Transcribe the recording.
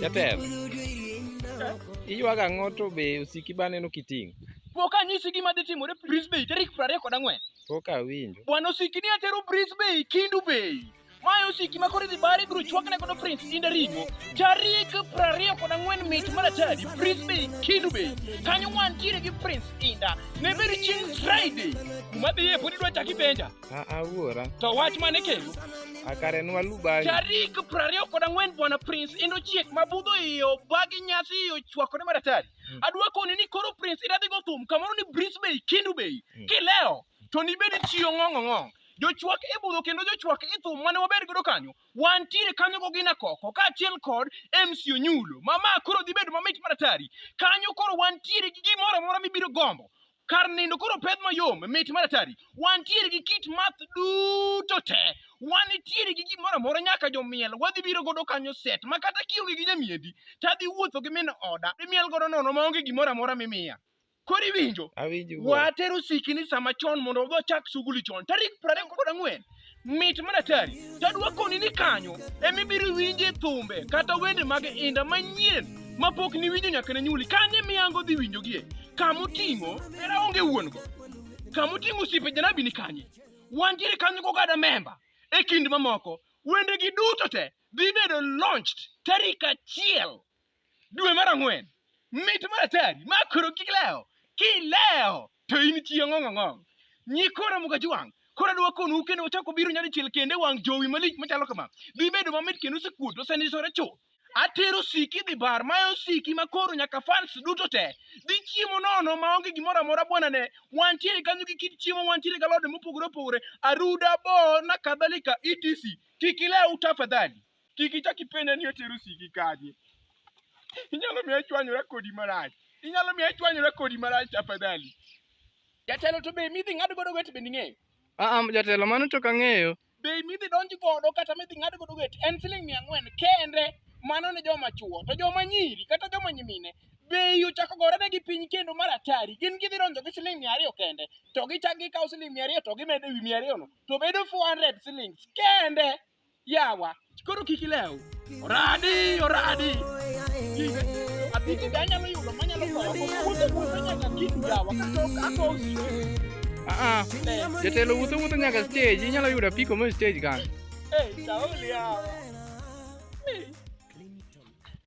Jatelo, iyuaga ng'oto be osiki baneno kiting'. Pok anyisi gima dhi timore Brisbane tarik 24. Pok awinjo. Bwana osiki ni atero Brisbane Kindu Bay. Mae osiki ma koro idhi bari biro chwakne godo Prince Indah ring'o tarik 24 mit mar atari Brisbane Kindu Bay. Kanyo wantiere gi Prince Indah. Ne beri chieng' Friday. Kuma dhiye pod idwa chaki benja. Awuora. To wach mane kendo? Akare nwalu bang'i. Tarik 24 Bwana Prince Indah chiek mabudho iyo bagi nyasi iyo chwakone mar atari. Adwa koni ni koro Prince Indah dhi go thum kamoro ni Brisbane Kindu Bay. Kileo to ni bedi chiyo ng'ong'ong'ong. Jochwak ibudho kendo jochwak ithum mane waber godo kanyo wantiere kanyo go gina koko kaachiel kod MC Onyulo mama koro dhi bedo mamit mar atari kanyo koro wantiere gi gimoro amora mibiro gombo kar nindo koro pedh mayom mit mar atari wantiere gi kit math duto te wantiere gi gimoro amora nyaka jomiel wadhi biro godo kanyo set ma kata kionge gi nyamiendi tadhi wuotho gi min oda imiel godo nono maonge gimoro amora mimiya. Kori winjo? Awinjo. Watero sikini sama chon mondo odho chak suguli chon. Tarik 24 mit mar atari. Tadwa koni ni kanyo emibiro winje thumbe kata wende mag Indah manyien mapok ni winjo nyaka ne nyuli. Kanye miyango dhi winjo gie. Kamoting'o era onge wuon go. Kamoting'o sipe janabi ni kanye. Wantiere kanyo go gada member. E kind mamoko wende gi duto te dhi bedo launched tarik 1 dwe mar 4. Mit mar atari makoro kileo. Kileo to in chiyo ng'ong'ong'ong. Nyikora muga juang. Kora dwa konu kendo ochako biro nyadi chiel kende wang jowi malich machalo kama. Dhi bedo mamit kendo sekuot osenisore chuth. Atero siki dhi bar mayo siki makoro nyaka fans duto te. Dhi chiemo nono maonge gimoro amora bwana ne. Wantiere kanyo gi kit chiemo wantiere galode mopogore opogore. Aruda bo na kadhalika etc. Kikileo tafadhali. Kikichaki penya ni atero siki kaje. Inyalo miya chwanyora kodi marach. Inyalo miya chwanyora kodi marach tafadhali. Jatelo to be midhi ng'ado godo wet bendi ng'eyo? Jatelo mano to kang'eyo. Be midhi donji godo kata midhi ng'ado godo wet en Sh400 kende mano ne joma chuo to joma nyiri kata joma nyimine be ochako gore negi piny kendo mar atari gin gidhi donjo gi Sh200 kende to gichak gikawo Sh200 to gimedo ewi 200 no to bedo 400 shillings kende yawa koro kik ilew oradi apiki danyalo yudo manyalo koyo nyaka kitu yawa kato Jatelo wuotho nyaka stage inyalo yudo apiko mo stage kan. Sauli yawa.